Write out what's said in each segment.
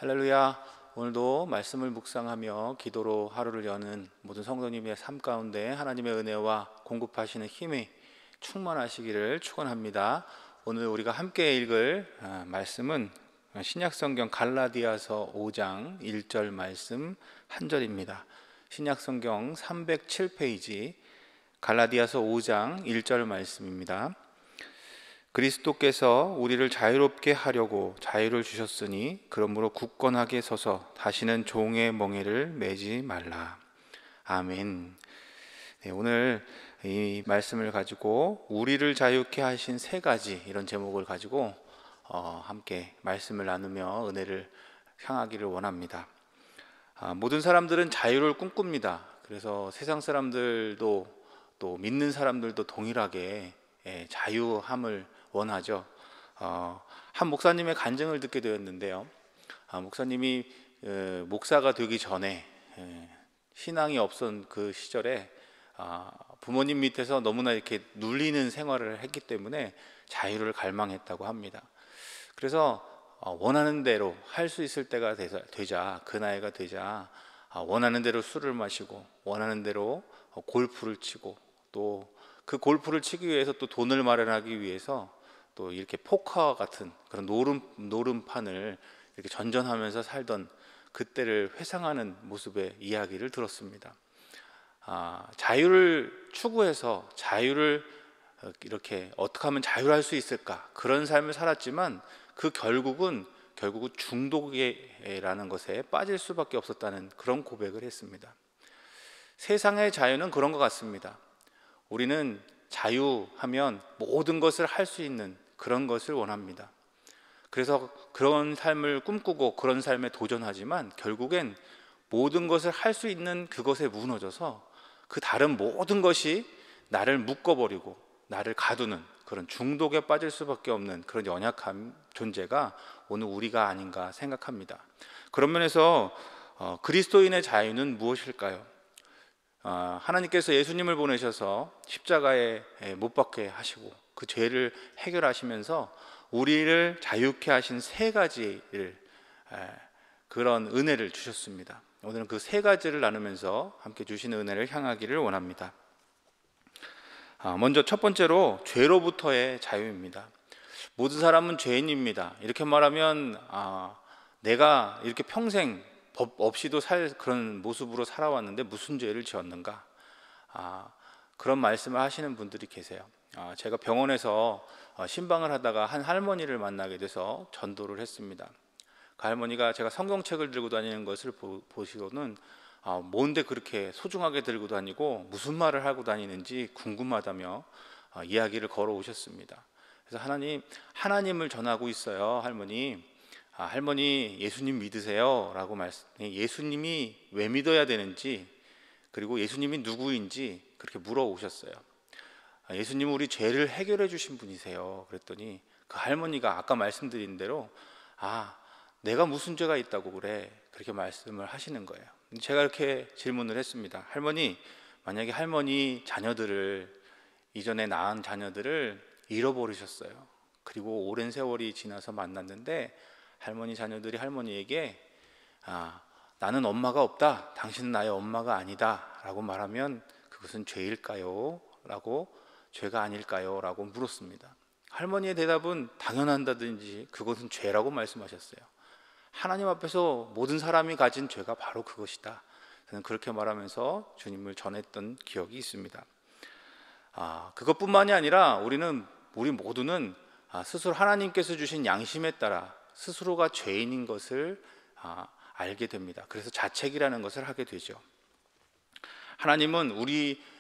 할렐루야. 오늘도 말씀을 묵상하며 기도로 하루를 여는 모든 성도님의 삶 가운데 하나님의 은혜와 공급하시는 힘이 충만하시기를 축원합니다. 오늘 우리가 함께 읽을 말씀은 신약성경 갈라디아서 5장 1절 말씀 한 절입니다. 신약성경 307페이지 갈라디아서 5장 1절 말씀입니다. 그리스도께서 우리를 자유롭게 하려고 자유를 주셨으니 그러므로 굳건하게 서서 다시는 종의 멍에를 매지 말라. 아멘. 네, 오늘 이 말씀을 가지고 우리를 자유케 하신 세 가지, 이런 제목을 가지고 함께 말씀을 나누며 은혜를 향하기를 원합니다. 모든 사람들은 자유를 꿈꿉니다. 그래서 세상 사람들도 또 믿는 사람들도 동일하게 자유함을 원하죠. 한 목사님의 간증을 듣게 되었는데요. 목사님이 목사가 되기 전에 신앙이 없던 그 시절에 부모님 밑에서 너무나 이렇게 눌리는 생활을 했기 때문에 자유를 갈망했다고 합니다. 그래서 원하는 대로 할 수 있을 때가 되자, 그 나이가 되자 원하는 대로 술을 마시고 원하는 대로 골프를 치고, 또 그 골프를 치기 위해서 또 돈을 마련하기 위해서 또 이렇게 포커와 같은 그런 노름판을 이렇게 전전하면서 살던 그때를 회상하는 모습의 이야기를 들었습니다. 자유를 추구해서 자유를 이렇게 어떻게 하면 자유할 수 있을까, 그런 삶을 살았지만 그 결국은 중독이라는 것에 빠질 수밖에 없었다는 그런 고백을 했습니다. 세상의 자유는 그런 것 같습니다. 우리는 자유하면 모든 것을 할 수 있는 그런 것을 원합니다. 그래서 그런 삶을 꿈꾸고 그런 삶에 도전하지만 결국엔 모든 것을 할 수 있는 그것에 무너져서 그 다른 모든 것이 나를 묶어버리고 나를 가두는 그런 중독에 빠질 수밖에 없는 그런 연약한 존재가 오늘 우리가 아닌가 생각합니다. 그런 면에서 그리스도인의 자유는 무엇일까요? 하나님께서 예수님을 보내셔서 십자가에 못 박게 하시고 그 죄를 해결하시면서 우리를 자유케 하신 세 가지를, 그런 은혜를 주셨습니다. 오늘은 그 세 가지를 나누면서 함께 주시는 은혜를 향하기를 원합니다. 먼저 첫 번째로 죄로부터의 자유입니다. 모든 사람은 죄인입니다. 이렇게 말하면 내가 이렇게 평생 법 없이도 그런 모습으로 살아왔는데 무슨 죄를 지었는가, 그런 말씀을 하시는 분들이 계세요. 제가 병원에서 신방을 하다가 한 할머니를 만나게 돼서 전도를 했습니다. 그 할머니가 제가 성경책을 들고 다니는 것을 보시고는 뭔데 그렇게 소중하게 들고 다니고 무슨 말을 하고 다니는지 궁금하다며 이야기를 걸어오셨습니다. 그래서 하나님을 전하고 있어요, 할머니. 할머니, 예수님 믿으세요? 라고 예수님이 왜 믿어야 되는지, 그리고 예수님이 누구인지 그렇게 물어오셨어요. 예수님은 우리 죄를 해결해 주신 분이세요. 그랬더니 그 할머니가 아까 말씀드린 대로 내가 무슨 죄가 있다고 그래, 그렇게 말씀을 하시는 거예요. 제가 이렇게 질문을 했습니다. 할머니, 만약에 할머니 이전에 낳은 자녀들을 잃어버리셨어요. 그리고 오랜 세월이 지나서 만났는데 할머니 자녀들이 할머니에게 나는 엄마가 없다, 당신은 나의 엄마가 아니다 라고 말하면 그것은 죄일까요? 라고, 죄가 아닐까요? 라고 물었습니다. 할머니의 대답은 당연한다든지 그것은 죄라고 말씀하셨어요. 하나님 앞에서 모든 사람이 가진 죄가 바로 그것이다. 저는 그렇게 말하면서 주님을 전했던 기억이 있습니다. 그것뿐만이 아니라 우리 모두는 스스로 하나님께서 주신 양심에 따라 스스로가 죄인인 것을 알게 됩니다. 그래서 자책이라는 것을 하게 되죠. 하나님은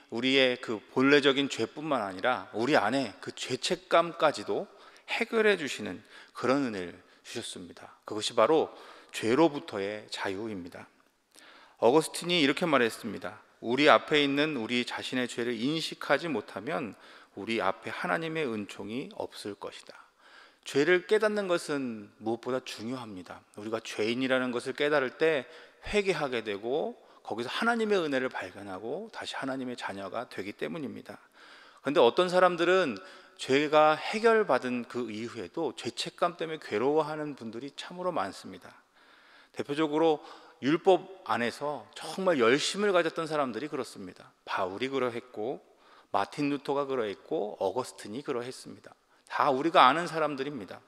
우리의 그 본래적인 죄뿐만 아니라 우리 안에 그 죄책감까지도 해결해 주시는 그런 은혜를 주셨습니다. 그것이 바로 죄로부터의 자유입니다. 어거스틴이 이렇게 말했습니다. 우리 앞에 있는 우리 자신의 죄를 인식하지 못하면 우리 앞에 하나님의 은총이 없을 것이다. 죄를 깨닫는 것은 무엇보다 중요합니다. 우리가 죄인이라는 것을 깨달을 때 회개하게 되고 거기서 하나님의 은혜를 발견하고 다시 하나님의 자녀가 되기 때문입니다. 그런데 어떤 사람들은 죄가 해결받은 그 이후에도 죄책감 때문에 괴로워하는 분들이 참으로 많습니다. 대표적으로 율법 안에서 정말 열심을 가졌던 사람들이 그렇습니다. 바울이 그러했고, 마틴 루터가 그러했고, 어거스틴이 그러했습니다. 다 우리가 아는 사람들입니다.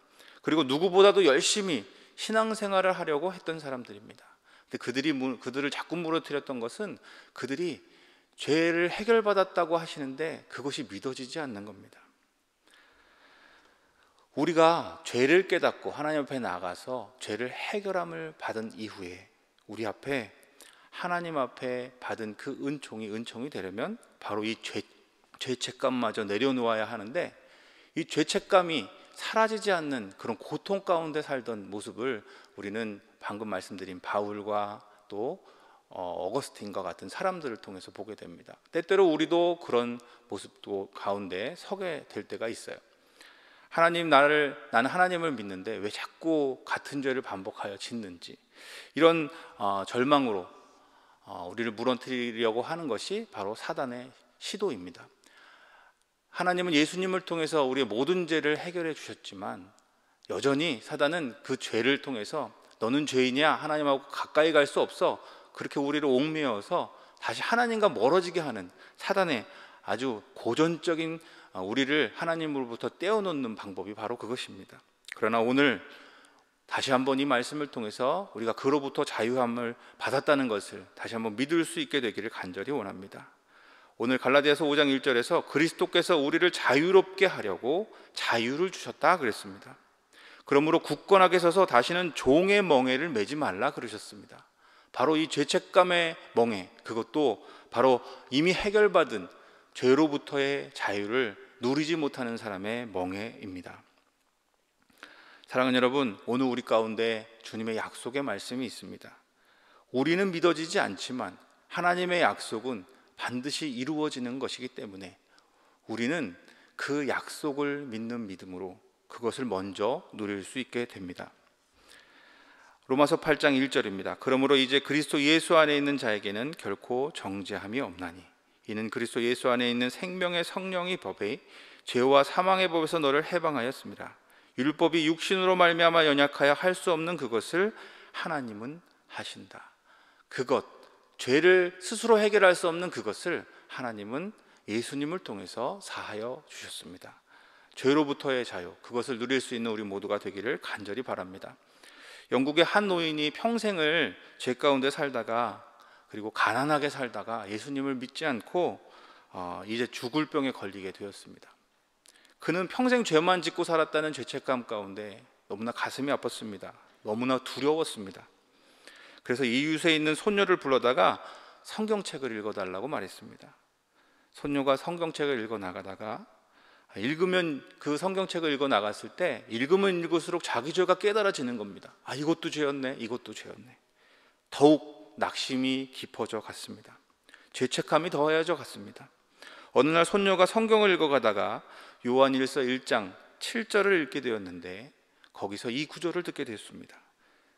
그리고 누구보다도 열심히 신앙생활을 하려고 했던 사람들입니다. 근데 그들을 자꾸 무너뜨렸던 것은 그들이 죄를 해결받았다고 하시는데 그것이 믿어지지 않는 겁니다. 우리가 죄를 깨닫고 하나님 앞에 나가서 죄를 해결함을 받은 이후에 우리 앞에 하나님 앞에 받은 그 은총이 되려면 바로 이 죄책감마저 내려놓아야 하는데, 이 죄책감이 사라지지 않는 그런 고통 가운데 살던 모습을 우리는 방금 말씀드린 바울과 또 어거스틴과 같은 사람들을 통해서 보게 됩니다. 때때로 우리도 그런 모습도 가운데 서게 될 때가 있어요. 나는 하나님을 믿는데 왜 자꾸 같은 죄를 반복하여 짓는지, 이런 절망으로 우리를 무너뜨리려고 하는 것이 바로 사단의 시도입니다. 하나님은 예수님을 통해서 우리의 모든 죄를 해결해 주셨지만 여전히 사단은 그 죄를 통해서 너는 죄인이야, 하나님하고 가까이 갈 수 없어, 그렇게 우리를 옥매어서 다시 하나님과 멀어지게 하는 사단의 아주 고전적인 우리를 하나님으로부터 떼어놓는 방법이 바로 그것입니다. 그러나 오늘 다시 한번 이 말씀을 통해서 우리가 그로부터 자유함을 받았다는 것을 다시 한번 믿을 수 있게 되기를 간절히 원합니다. 오늘 갈라디아서 5장 1절에서 그리스도께서 우리를 자유롭게 하려고 자유를 주셨다 그랬습니다. 그러므로 굳건하게 서서 다시는 종의 멍에를 매지 말라 그러셨습니다. 바로 이 죄책감의 멍에, 그것도 바로 이미 해결받은 죄로부터의 자유를 누리지 못하는 사람의 멍에입니다. 사랑하는 여러분, 오늘 우리 가운데 주님의 약속의 말씀이 있습니다. 우리는 믿어지지 않지만 하나님의 약속은 반드시 이루어지는 것이기 때문에 우리는 그 약속을 믿는 믿음으로 그것을 먼저 누릴 수 있게 됩니다. 로마서 8장 1절입니다. 그러므로 이제 그리스도 예수 안에 있는 자에게는 결코 정죄함이 없나니 이는 그리스도 예수 안에 있는 생명의 성령이 법에 죄와 사망의 법에서 너를 해방하였습니다. 율법이 육신으로 말미암아 연약하여 할 수 없는 그것을 하나님은 하신다. 죄를 스스로 해결할 수 없는 그것을 하나님은 예수님을 통해서 사하여 주셨습니다. 죄로부터의 자유, 그것을 누릴 수 있는 우리 모두가 되기를 간절히 바랍니다. 영국의 한 노인이 평생을 죄 가운데 살다가, 그리고 가난하게 살다가 예수님을 믿지 않고 이제 죽을 병에 걸리게 되었습니다. 그는 평생 죄만 짓고 살았다는 죄책감 가운데 너무나 가슴이 아팠습니다. 너무나 두려웠습니다. 그래서 이웃에 있는 손녀를 불러다가 성경책을 읽어달라고 말했습니다. 손녀가 성경책을 읽어 나가다가 그 성경책을 읽어 나갔을 때 읽으면 읽을수록 자기 죄가 깨달아지는 겁니다. 이것도 죄였네, 이것도 죄였네. 더욱 낙심이 깊어져 갔습니다. 죄책감이 더해져 갔습니다. 어느 날 손녀가 성경을 읽어가다가 요한일서 1장 7절을 읽게 되었는데 거기서 이 구절을 듣게 됐습니다.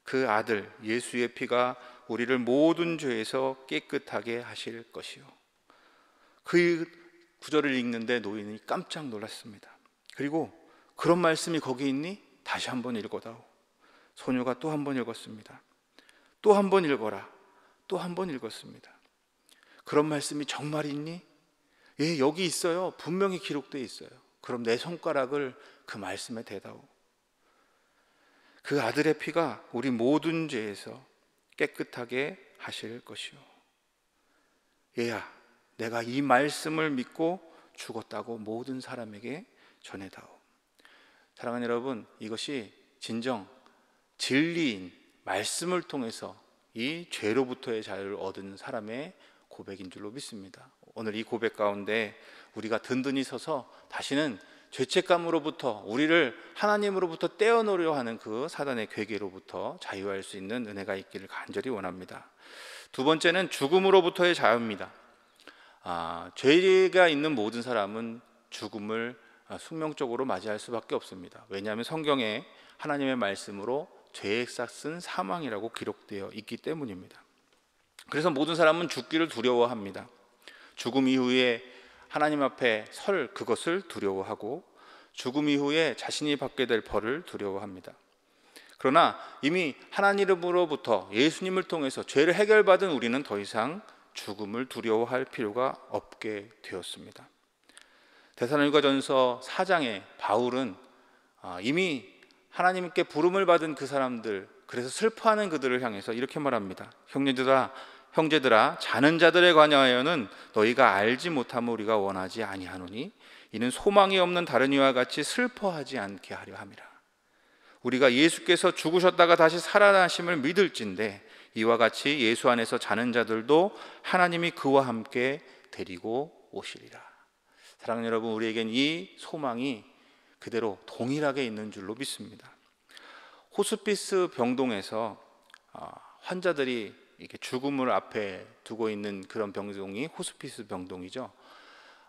그 아들 예수의 피가 우리를 모든 죄에서 깨끗하게 하실 것이요. 그 구절을 읽는데 노인이 깜짝 놀랐습니다. 그리고 그런 말씀이 거기 있니? 다시 한번 읽어다오. 소녀가 또 한 번 읽었습니다. 또 한 번 읽어라. 또 한 번 읽었습니다. 그런 말씀이 정말 있니? 예, 여기 있어요. 분명히 기록되어 있어요. 그럼 내 손가락을 그 말씀에 대다오. 그 아들의 피가 우리 모든 죄에서 깨끗하게 하실 것이요. 얘야, 내가 이 말씀을 믿고 죽었다고 모든 사람에게 전해다오. 사랑하는 여러분, 이것이 진정 진리인 말씀을 통해서 이 죄로부터의 자유를 얻은 사람의 고백인 줄로 믿습니다. 오늘 이 고백 가운데 우리가 든든히 서서 다시는 죄책감으로부터, 우리를 하나님으로부터 떼어놓으려 하는 그 사단의 괴계로부터 자유할 수 있는 은혜가 있기를 간절히 원합니다. 두 번째는 죽음으로부터의 자유입니다. 죄가 있는 모든 사람은 죽음을 숙명적으로 맞이할 수밖에 없습니다. 왜냐하면 성경에 하나님의 말씀으로 죄의 싹은 사망이라고 기록되어 있기 때문입니다. 그래서 모든 사람은 죽기를 두려워합니다. 죽음 이후에 하나님 앞에 설 그것을 두려워하고 죽음 이후에 자신이 받게 될 벌을 두려워합니다. 그러나 이미 하나님으로부터 예수님을 통해서 죄를 해결받은 우리는 더 이상 죽음을 두려워할 필요가 없게 되었습니다. 데살로니가전서 4장에 바울은 이미 하나님께 부름을 받은 그 사람들, 그래서 슬퍼하는 그들을 향해서 이렇게 말합니다. 형제들아 자는 자들에 관하여는 너희가 알지 못함을 우리가 원하지 아니하노니 이는 소망이 없는 다른 이와 같이 슬퍼하지 않게 하려 함이라. 우리가 예수께서 죽으셨다가 다시 살아나심을 믿을진데 이와 같이 예수 안에서 자는 자들도 하나님이 그와 함께 데리고 오시리라. 사랑하는 여러분, 우리에겐 이 소망이 그대로 동일하게 있는 줄로 믿습니다. 호스피스 병동에서 환자들이 이렇게 죽음을 앞에 두고 있는 그런 병동이 호스피스 병동이죠.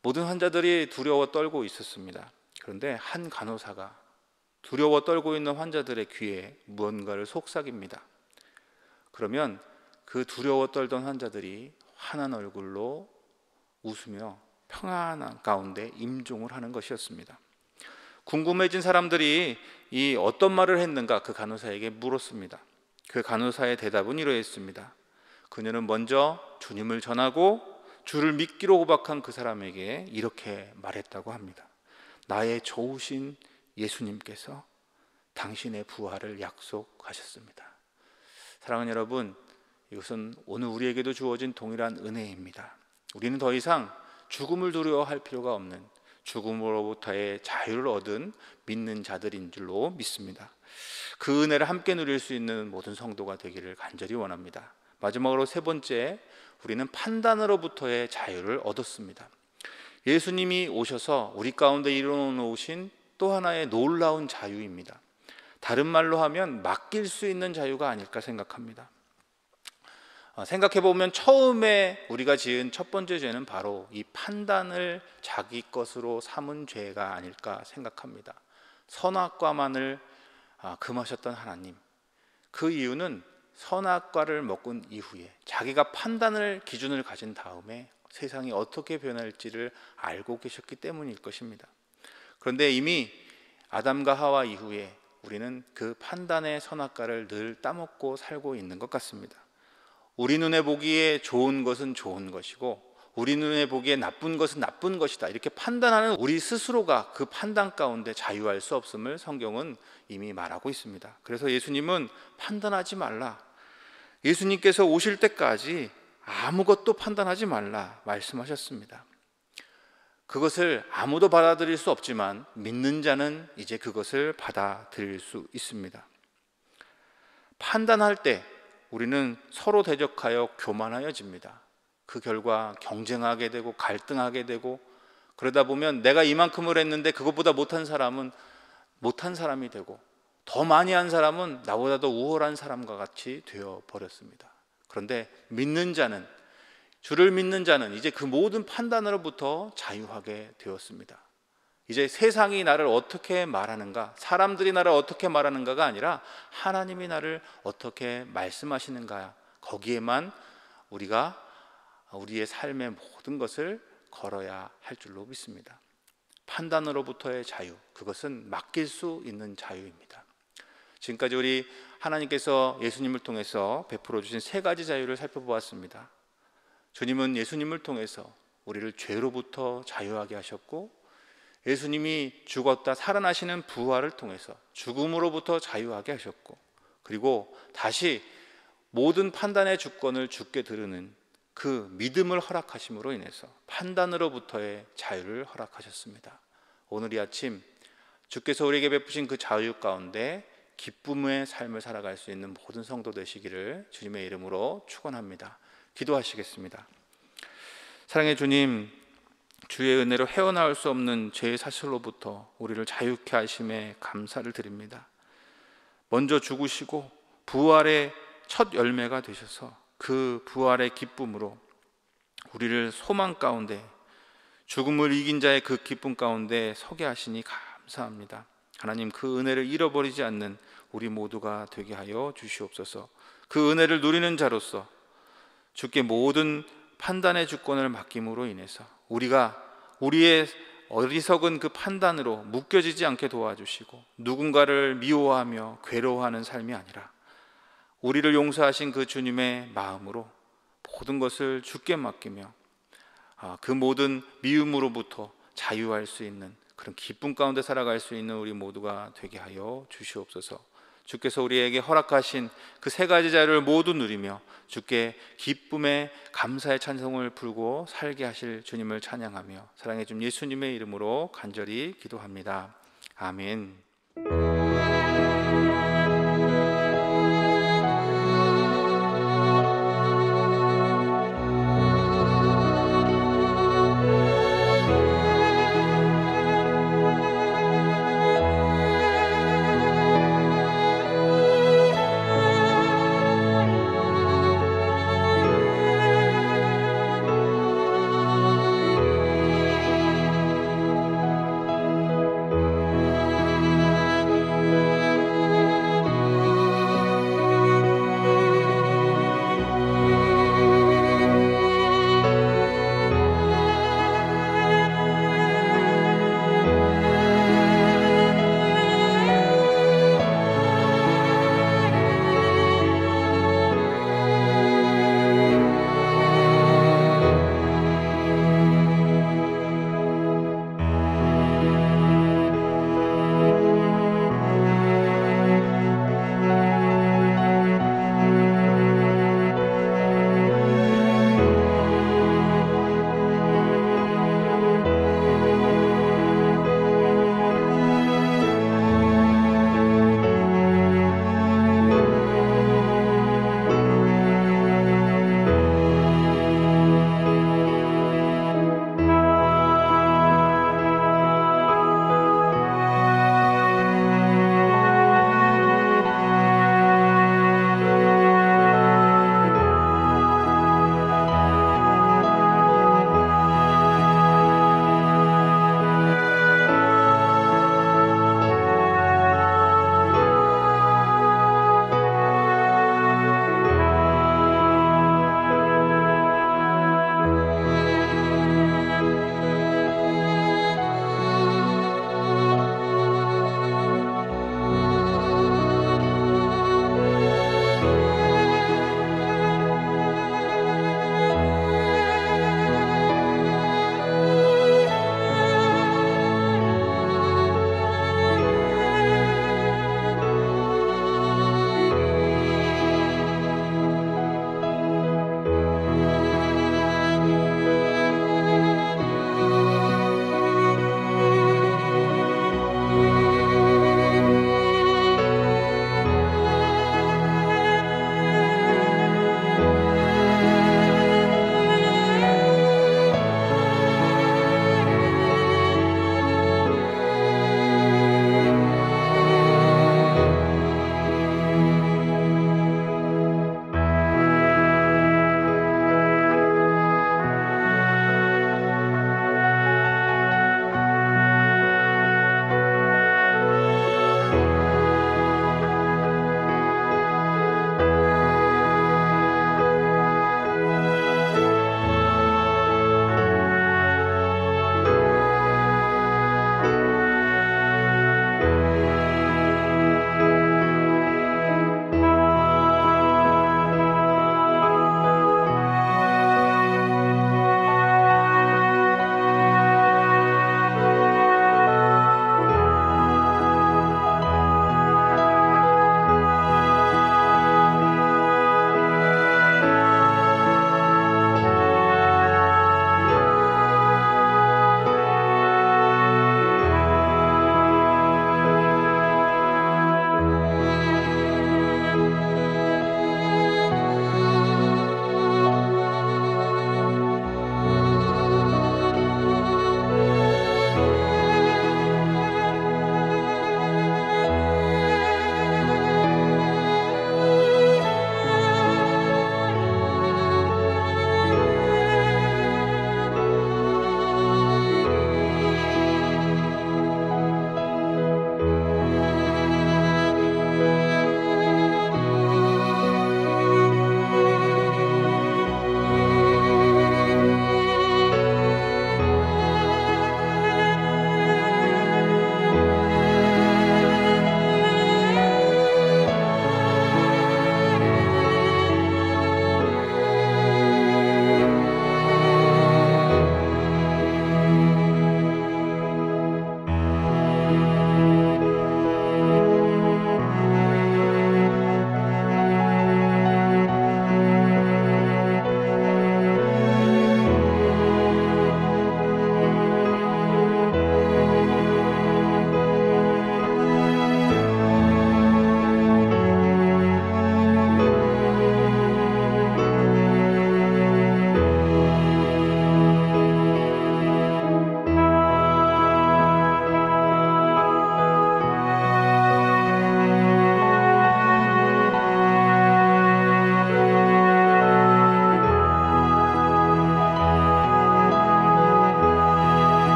모든 환자들이 두려워 떨고 있었습니다. 그런데 한 간호사가 두려워 떨고 있는 환자들의 귀에 무언가를 속삭입니다. 그러면 그 두려워 떨던 환자들이 환한 얼굴로 웃으며 평안한 가운데 임종을 하는 것이었습니다. 궁금해진 사람들이 이 어떤 말을 했는가 그 간호사에게 물었습니다. 그 간호사의 대답은 이러했습니다. 그녀는 먼저 주님을 전하고 주를 믿기로 호박한 그 사람에게 이렇게 말했다고 합니다. 나의 좋으신 예수님께서 당신의 부활을 약속하셨습니다. 사랑하는 여러분, 이것은 오늘 우리에게도 주어진 동일한 은혜입니다. 우리는 더 이상 죽음을 두려워할 필요가 없는, 죽음으로부터의 자유를 얻은 믿는 자들인 줄로 믿습니다. 그 은혜를 함께 누릴 수 있는 모든 성도가 되기를 간절히 원합니다. 마지막으로 세 번째, 우리는 판단으로부터의 자유를 얻었습니다. 예수님이 오셔서 우리 가운데 이루어놓으신 또 하나의 놀라운 자유입니다. 다른 말로 하면 맡길 수 있는 자유가 아닐까 생각합니다. 생각해보면 처음에 우리가 지은 첫 번째 죄는 바로 이 판단을 자기 것으로 삼은 죄가 아닐까 생각합니다. 선악과만을 금하셨던 하나님, 그 이유는 선악과를 먹은 이후에 자기가 판단을 기준을 가진 다음에 세상이 어떻게 변할지를 알고 계셨기 때문일 것입니다. 그런데 이미 아담과 하와 이후에 우리는 그 판단의 선악과를 늘 따먹고 살고 있는 것 같습니다. 우리 눈에 보기에 좋은 것은 좋은 것이고 우리 눈에 보기에 나쁜 것은 나쁜 것이다, 이렇게 판단하는 우리 스스로가 그 판단 가운데 자유할 수 없음을 성경은 이미 말하고 있습니다. 그래서 예수님은 판단하지 말라, 예수님께서 오실 때까지 아무것도 판단하지 말라 말씀하셨습니다. 그것을 아무도 받아들일 수 없지만 믿는 자는 이제 그것을 받아들일 수 있습니다. 판단할 때 우리는 서로 대적하여 교만하여집니다. 그 결과 경쟁하게 되고 갈등하게 되고, 그러다 보면 내가 이만큼을 했는데 그것보다 못한 사람은 못한 사람이 되고 더 많이 한 사람은 나보다 더 우월한 사람과 같이 되어버렸습니다. 그런데 믿는 자는, 주를 믿는 자는 이제 그 모든 판단으로부터 자유하게 되었습니다. 이제 세상이 나를 어떻게 말하는가, 사람들이 나를 어떻게 말하는가가 아니라 하나님이 나를 어떻게 말씀하시는가, 거기에만 우리가 우리의 삶의 모든 것을 걸어야 할 줄로 믿습니다. 판단으로부터의 자유, 그것은 맡길 수 있는 자유입니다. 지금까지 우리 하나님께서 예수님을 통해서 베풀어 주신 세 가지 자유를 살펴보았습니다. 주님은 예수님을 통해서 우리를 죄로부터 자유하게 하셨고, 예수님이 죽었다 살아나시는 부활을 통해서 죽음으로부터 자유하게 하셨고, 그리고 다시 모든 판단의 주권을 주께 드리는 그 믿음을 허락하심으로 인해서 판단으로부터의 자유를 허락하셨습니다. 오늘 이 아침 주께서 우리에게 베푸신 그 자유 가운데 기쁨의 삶을 살아갈 수 있는 모든 성도 되시기를 주님의 이름으로 축원합니다. 기도하시겠습니다. 사랑의 주님, 주의 은혜로 헤어나올 수 없는 죄의 사실로부터 우리를 자유케 하심에 감사를 드립니다. 먼저 죽으시고 부활의 첫 열매가 되셔서 그 부활의 기쁨으로 우리를 소망 가운데, 죽음을 이긴 자의 그 기쁨 가운데 서게 하시니 감사합니다. 하나님, 그 은혜를 잃어버리지 않는 우리 모두가 되게 하여 주시옵소서. 그 은혜를 누리는 자로서 주께 모든 판단의 주권을 맡김으로 인해서 우리가 우리의 어리석은 그 판단으로 묶여지지 않게 도와주시고, 누군가를 미워하며 괴로워하는 삶이 아니라 우리를 용서하신 그 주님의 마음으로 모든 것을 주께 맡기며 그 모든 미움으로부터 자유할 수 있는 그런 기쁨 가운데 살아갈 수 있는 우리 모두가 되게 하여 주시옵소서. 주께서 우리에게 허락하신 그 세 가지 자유를 모두 누리며 주께 기쁨의 감사의 찬송을 부르고 살게 하실 주님을 찬양하며 사랑해 준 예수님의 이름으로 간절히 기도합니다. 아멘.